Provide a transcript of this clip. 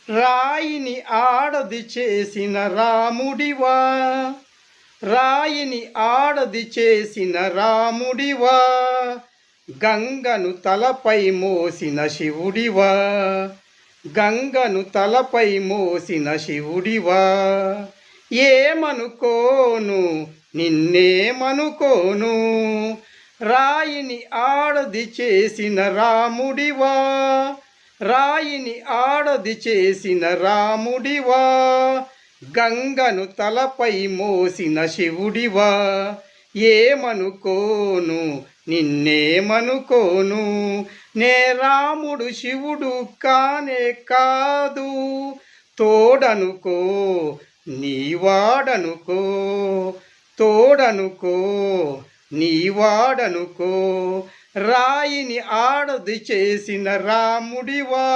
రాయిని ఆడది చేసిన రాముడివా, రాయిని ఆడది చేసిన రాముడివా, గంగను తలపై మోసిన శివుడివా, గంగను తలపై మోసిన శివుడివా. ఏమనుకోను నిన్నేమనుకోను, రాయిని ఆడది చేసిన రాముడివా, రాయిని ఆడది చేసిన రాముడివా, గంగను తలపై మోసిన శివుడివా. ఏమనుకోను నిన్నేమనుకోను, నే రాముడు శివుడు కానే కాదు, తోడనుకో నీవాడనుకో, తోడనుకో నీవాడనుకో, రాయిని ఆడది చేసిన రాముడివా.